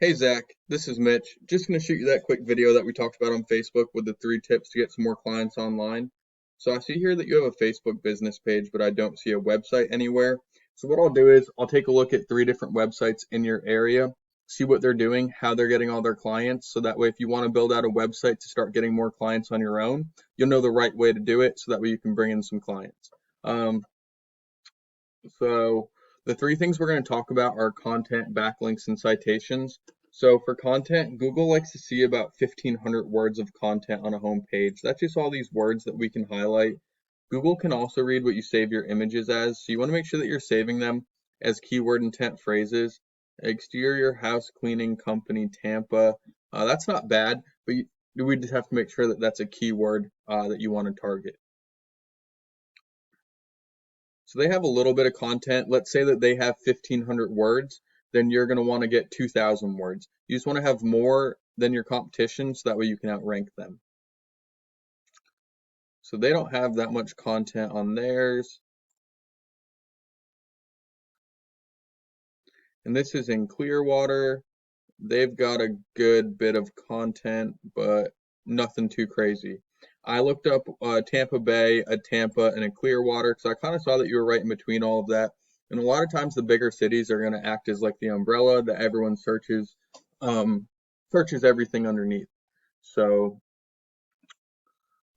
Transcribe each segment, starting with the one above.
Hey Zach, this is Mitch. Just going to shoot you that quick video that we talked about on Facebook with the 3 tips to get some more clients online. So I see here that you have a Facebook business page, but I don't see a website anywhere. So what I'll do is I'll take a look at 3 different websites in your area, see what they're doing, how they're getting all their clients. So that way, if you want to build out a website to start getting more clients on your own, you'll know the right way to do it. So that way you can bring in some clients. Um, so the 3 things we're going to talk about are content, backlinks, and citations. So for content, Google likes to see about 1,500 words of content on a home page. That's just all these words that we can highlight. Google can also read what you save your images as, so you want to make sure that you're saving them as keyword intent phrases. Exterior house cleaning company, Tampa. That's not bad, but we just have to make sure that that's a keyword that you want to target. So they have a little bit of content. Let's say that they have 1,500 words, then you're going to want to get 2,000 words. You just want to have more than your competition so that way you can outrank them. So they don't have that much content on theirs. And this is in Clearwater. They've got a good bit of content, but nothing too crazy. I looked up Tampa Bay, a Tampa, and a Clearwater because I kind of saw that you were right in between all of that. And a lot of times the bigger cities are going to act as like the umbrella that everyone um, searches everything underneath. So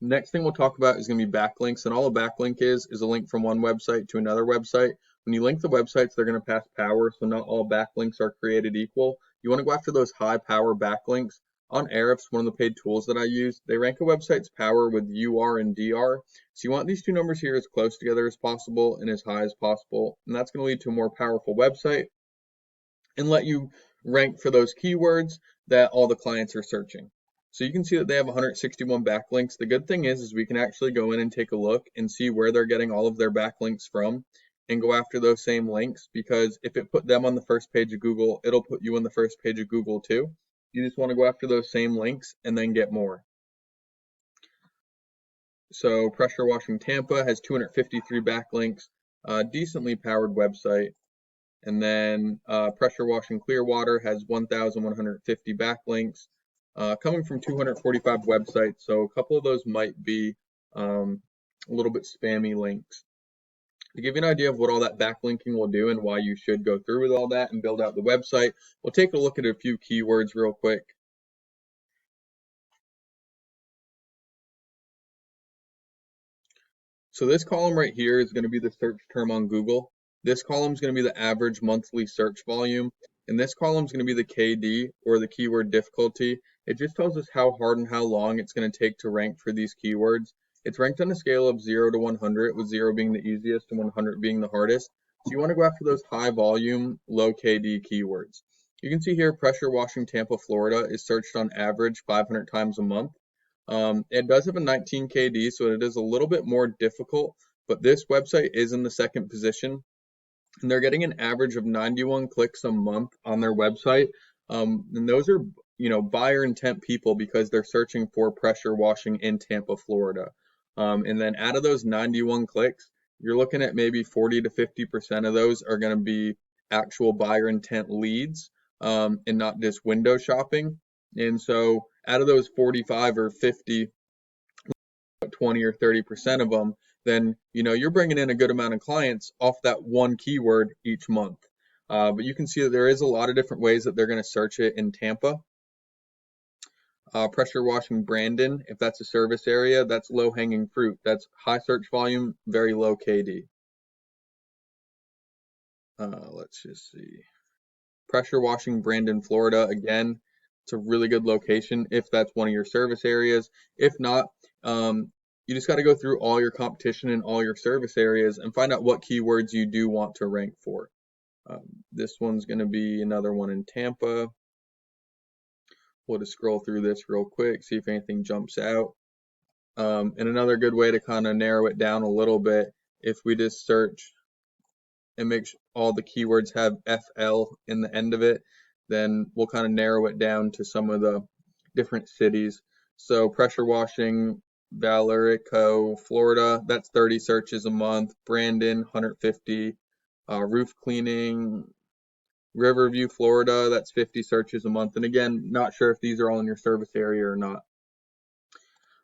next thing we'll talk about is going to be backlinks, and all a backlink is a link from one website to another website. When you link the websites, they're going to pass power, so not all backlinks are created equal. You want to go after those high power backlinks. On Ahrefs, one of the paid tools that I use, they rank a website's power with UR and DR. So you want these two numbers here as close together as possible and as high as possible, and that's going to lead to a more powerful website and let you rank for those keywords that all the clients are searching. So you can see that they have 161 backlinks. The good thing is we can actually go in and take a look and see where they're getting all of their backlinks from and go after those same links, because if it put them on the first page of Google, it'll put you on the first page of Google too. You just want to go after those same links and then get more. So Pressure Washing Tampa has 253 backlinks, decently powered website. And then Pressure Washing Clearwater has 1,150 backlinks, coming from 245 websites. So a couple of those might be a little bit spammy links. To give you an idea of what all that backlinking will do and why you should go through with all that and build out the website, we'll take a look at a few keywords real quick. So this column right here is going to be the search term on Google. This column is going to be the average monthly search volume. And this column is going to be the KD, or the keyword difficulty. It just tells us how hard and how long it's going to take to rank for these keywords. It's ranked on a scale of 0 to 100, with 0 being the easiest and 100 being the hardest. So you want to go after those high volume, low KD keywords. You can see here pressure washing Tampa, Florida is searched on average 500 times a month. It does have a 19 KD, so it is a little bit more difficult, but this website is in the second position, and they're getting an average of 91 clicks a month on their website. And those are, buyer intent people because they're searching for pressure washing in Tampa, Florida. And then out of those 91 clicks, you're looking at maybe 40 to 50% of those are going to be actual buyer intent leads, and not just window shopping. And so out of those 45 or 50, 20 or 30% of them, then you're bringing in a good amount of clients off that one keyword each month. But you can see that there is a lot of different ways that they're going to search it in Tampa. Pressure washing Brandon, if that's a service area, that's low hanging fruit. That's high search volume, very low KD. Let's just see. Pressure washing Brandon, Florida, again, it's a really good location if that's one of your service areas. If not, you just got to go through all your competition in all your service areas and find out what keywords you do want to rank for. This one's going to be another one in Tampa. We'll just scroll through this real quick, see if anything jumps out. And another good way to kind of narrow it down a little bit, if we just search and make sure all the keywords have FL in the end of it, then we'll kind of narrow it down to some of the different cities. So pressure washing, Valerico, Florida, that's 30 searches a month. Brandon, 150. Roof cleaning, Riverview, Florida, that's 50 searches a month. And again, not sure if these are all in your service area or not.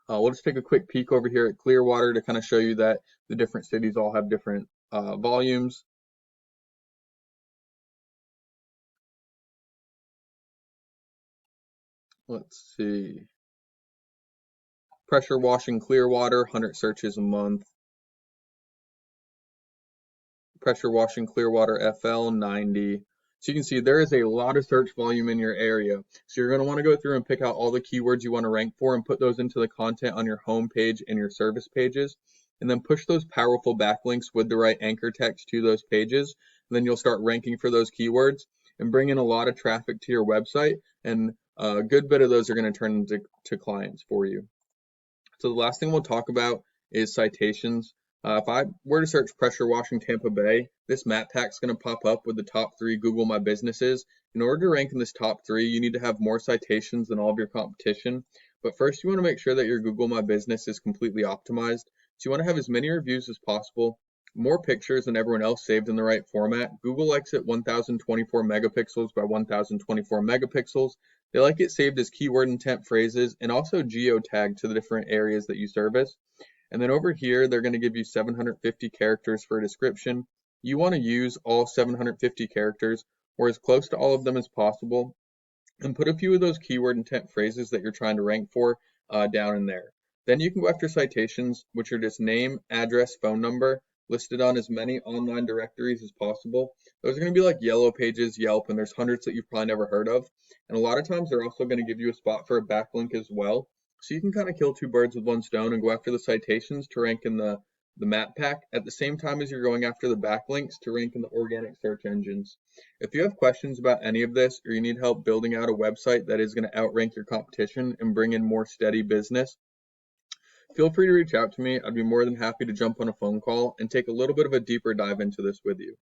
We'll just take a quick peek over here at Clearwater to kind of show you that the different cities all have different volumes. Let's see. Pressure washing Clearwater, 100 searches a month. Pressure washing Clearwater FL, 90. So you can see there is a lot of search volume in your area. So you're going to want to go through and pick out all the keywords you want to rank for and put those into the content on your home page and your service pages. And then push those powerful backlinks with the right anchor text to those pages. And then you'll start ranking for those keywords and bring in a lot of traffic to your website. And a good bit of those are going to turn into clients for you. So the last thing we'll talk about is citations. If I were to search pressure washing Tampa Bay, this map pack's going to pop up with the top 3 Google My Businesses. In order to rank in this top 3, you need to have more citations than all of your competition. But first, you want to make sure that your Google My Business is completely optimized. So you want to have as many reviews as possible, more pictures than everyone else saved in the right format. Google likes it 1024 megapixels by 1024 megapixels. They like it saved as keyword intent phrases and also geotagged to the different areas that you service. And then over here, they're going to give you 750 characters for a description. You want to use all 750 characters or as close to all of them as possible and put a few of those keyword intent phrases that you're trying to rank for down in there. Then you can go after citations, which are just name, address, phone number, listed on as many online directories as possible. Those are going to be like Yellow Pages, Yelp, and there's hundreds that you've probably never heard of. And a lot of times they're also going to give you a spot for a backlink as well. So you can kind of kill 2 birds with 1 stone and go after the citations to rank in the map pack at the same time as you're going after the backlinks to rank in the organic search engines. If you have questions about any of this or you need help building out a website that is going to outrank your competition and bring in more steady business, feel free to reach out to me. I'd be more than happy to jump on a phone call and take a little bit of a deeper dive into this with you.